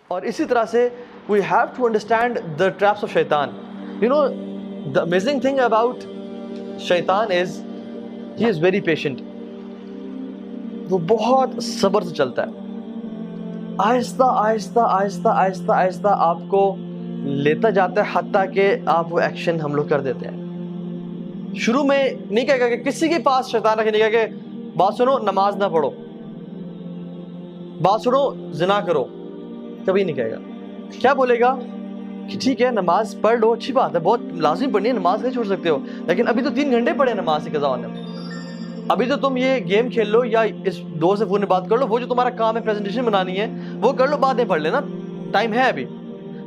اور اسی طرح سے we have to understand the traps of shaitan. You know, the amazing thing about shaitan is he is very patient. وہ بہت صبر سے چلتا ہے. آہستہ آہستہ آہستہ آہستہ آہستہ آپ کو لیتا جاتا ہے حتیٰ کہ آپ وہ ایکشن ہم لوگ کر دیتے ہیں. شروع میں نہیں کہے گا کہ کسی کے پاس شیطان رکھے، نہیں کہے کہ بات سنو نماز نہ پڑھو، بات سنو زنا کرو، کبھی نہیں کہے گا. کیا بولے گا کہ ٹھیک ہے نماز پڑھ لو، اچھی بات ہے، بہت لازمی پڑھنی ہے، نماز نہیں چھوڑ سکتے ہو، لیکن ابھی تو 3 گھنٹے پڑھے نماز کی قضا ہونے میں. ابھی تو تم یہ گیم کھیل لو یا اس دوست سے فون میں بات کر لو، وہ جو تمہارا کام ہے پریزنٹیشن بنانی ہے وہ کر لو، بعد میں پڑھ لینا، ٹائم ہے ابھی.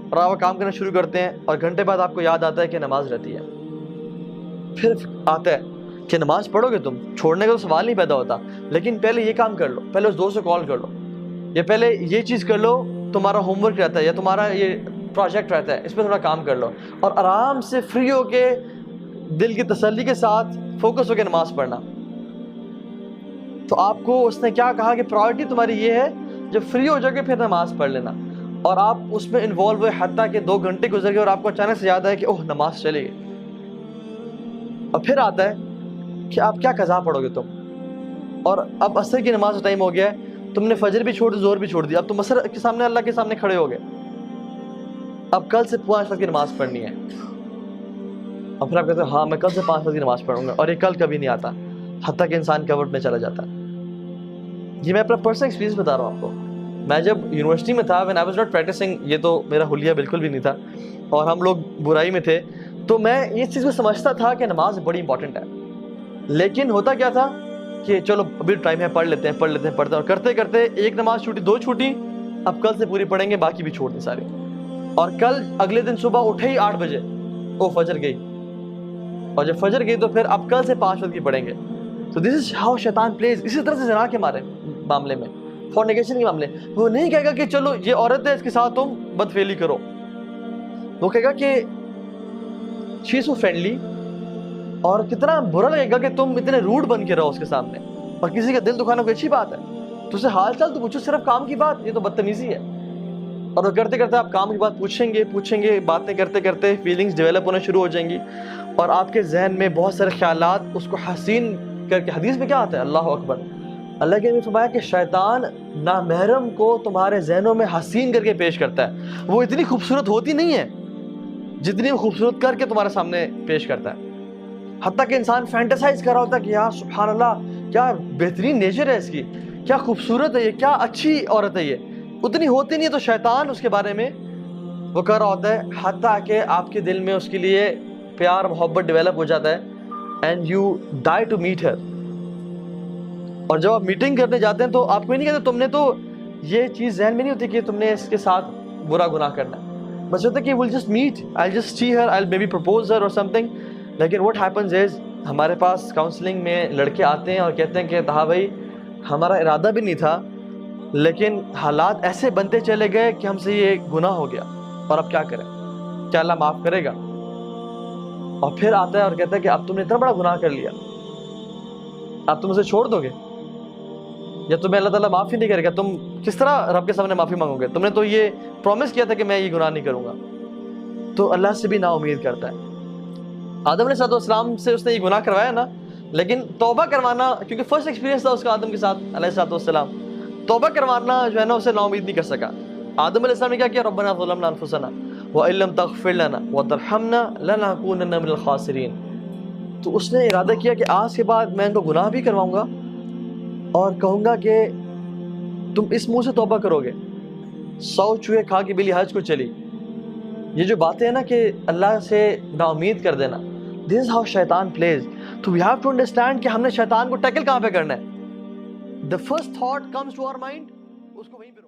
اور آپ کام کرنا شروع کرتے ہیں اور گھنٹے بعد آپ کو یاد آتا ہے کہ نماز رہتی ہے. پھر آتا ہے کہ نماز پڑھو گے تم، چھوڑنے کا تو سوال نہیں پیدا ہوتا، لیکن پہلے یہ کام کر لو، پہلے اس دوست سے کال کر لو، یا پہلے یہ چیز کر لو، تمہارا ہوم ورک رہتا ہے یا تمہارا یہ پروجیکٹ رہتا ہے، اس پہ تھوڑا کام کر لو، اور آرام سے فری ہو کے دل کی تسلی کے ساتھ فوکس ہو کے نماز پڑھنا. تو آپ کو اس نے کیا کہا کہ پرائورٹی تمہاری یہ ہے، جب فری ہو جاؤ گے پھر نماز پڑھ لینا. اور آپ اس میں انوالو ہوئے حتیٰ کہ 2 گھنٹے گزر گئے اور آپ کو اچانک سے یاد آئے کہ اوہ نماز چلے گئی. اور پھر آتا ہے کہ آپ کیا قضا پڑھو گے تم، اور اب عصر کی نماز کا ٹائم ہو گیا ہے، تم نے فجر بھی چھوڑ دی، ظہر بھی چھوڑ دی، اب تم عصر کے سامنے اللہ کے سامنے کھڑے ہو گئے، اب کل سے 5 وقت کی نماز پڑھنی ہے. اور پھر آپ کہتے ہیں ہاں میں کل سے 5 وقت کی نماز پڑھوں گا، اور یہ کل کبھی نہیں آتا حتیٰ کہ انسان کورٹ میں چلا جاتا ہے. یہ میں اپنا پرسنل ایکسپیرینس بتا رہا ہوں آپ کو. میں جب یونیورسٹی میں تھا when I was not practicing، یہ تو میرا حلیہ بالکل بھی نہیں تھا اور ہم لوگ برائی میں تھے، تو میں اس چیز کو سمجھتا تھا کہ نماز بڑی امپورٹنٹ ہے. لیکن ہوتا کیا تھا کہ چلو ابھی ٹائم ہے، پڑھ لیتے ہیں پڑھتے ہیں، اور کرتے کرتے 1 نماز چھوٹی، 2 چھوٹی، اب کل سے پوری پڑھیں گے، باقی بھی چھوڑ دیں ساری. اور کل اگلے دن صبح اٹھے ہی 8 بجے، او فجر گئی، اور جب فجر گئی تو پھر اب کل سے 5 وقت کی پڑھیں گے. تو دس از ہاؤ شیطان پلیز. اسی طرح سے زنا کے معاملے میں، فورنیکیشن کے معاملے، وہ نہیں کہے گا کہ چلو یہ عورت ہے اس کے ساتھ تم بدفعلی کرو، وہ کہے گا کہ شی از سو فرینڈلی، اور کتنا برا لگے گا کہ تم اتنے روڈ بن کے رہو اس کے سامنے، اور کسی کا دل دکھانا کوئی اچھی بات ہے؟ تو اسے حال چال تو پوچھو، صرف کام کی بات، یہ تو بدتمیزی ہے. اور وہ کرتے کرتے آپ کام کی بات پوچھیں گے، باتیں کرتے کرتے فیلنگز ڈیولپ ہونا شروع ہو جائیں گی، اور آپ کے ذہن میں بہت سارے خیالات اس کو حسین کر کے. حدیث میں کیا آتا ہے؟ اللہ اکبر، اللہ کے نے فرمایا کہ شیطان نامحرم کو تمہارے ذہنوں میں حسین کر کے پیش کرتا ہے. وہ اتنی خوبصورت ہوتی نہیں ہے جتنی وہ خوبصورت کر کے تمہارے سامنے پیش کرتا ہے. حتیٰ کہ انسان فینٹیسائز کر رہا ہوتا ہے کہ یار سبحان اللہ کیا بہترین نیچر ہے اس کی، کیا خوبصورت ہے یہ، کیا اچھی عورت ہے یہ، اتنی ہوتی نہیں ہے. تو شیطان اس کے بارے میں وہ کر رہا ہوتا ہے، حتیٰ کہ آپ کے دل میں اس کے لیے پیار محبت ڈیولپ ہو جاتا ہے، and you die to meet her. اور جب آپ میٹنگ کرنے جاتے ہیں تو آپ کو نہیں کہتے، تم نے تو یہ چیز ذہن میں نہیں ہوتی کہ تم نے اس کے ساتھ برا گناہ کرنا ہے، بس ہوتا ہے کہ we'll just meet, I'll just see her, I'll maybe propose her or something. لیکن what happens is ہمارے پاس کاؤنسلنگ میں لڑکے آتے ہیں اور کہتے ہیں کہ ہاں بھائی ہمارا ارادہ بھی نہیں تھا، لیکن حالات ایسے بنتے چلے گئے کہ ہم سے یہ گناہ ہو گیا، اور اب کیا کریں، کیا اللہ معاف کرے گا؟ اور پھر آتا ہے اور کہتا ہے کہ اب تم نے اتنا بڑا گناہ کر لیا، اب تم اسے چھوڑ دو گے یا تمہیں اللہ تعالیٰ معاف ہی نہیں کرے گا؟ تم کس طرح رب کے سامنے معافی مانگو گے؟ تم نے تو یہ پرومس کیا تھا کہ میں یہ گناہ نہیں کروں گا. تو اللہ سے بھی نا امید کرتا ہے. آدم علیہ السلام سے اس نے یہ گناہ کروایا نا، لیکن توبہ کروانا، کیونکہ فرسٹ ایکسپیرینس تھا اس کا آدم کے ساتھ علیہ السلام، توبہ کروانا جو ہے نا اسے نا امید نہیں کر سکا. آدم علیہ السلام نے کیا کیا؟ ربنا ظلمنا انفسنا وان لم تغفر لنا وترحمنا لنکونن من الخاسرین. تو اس نے ارادہ کیا کہ آج کے بعد میں ان کو گناہ بھی کرواؤں گا اور کہوں گا کہ تم اس منہ سے توبہ کرو گے. 100 چوہے کھا کے بلی حج کو چلی. یہ جو باتیں ہیں نا کہ اللہ سے نا امید کر دینا، this is how شیطان plays. تو we have to understand کہ ہم نے شیطان کو ٹیکل کہاں پہ کرنا ہے. The first thought comes to our mind، اس کو وہیں پہ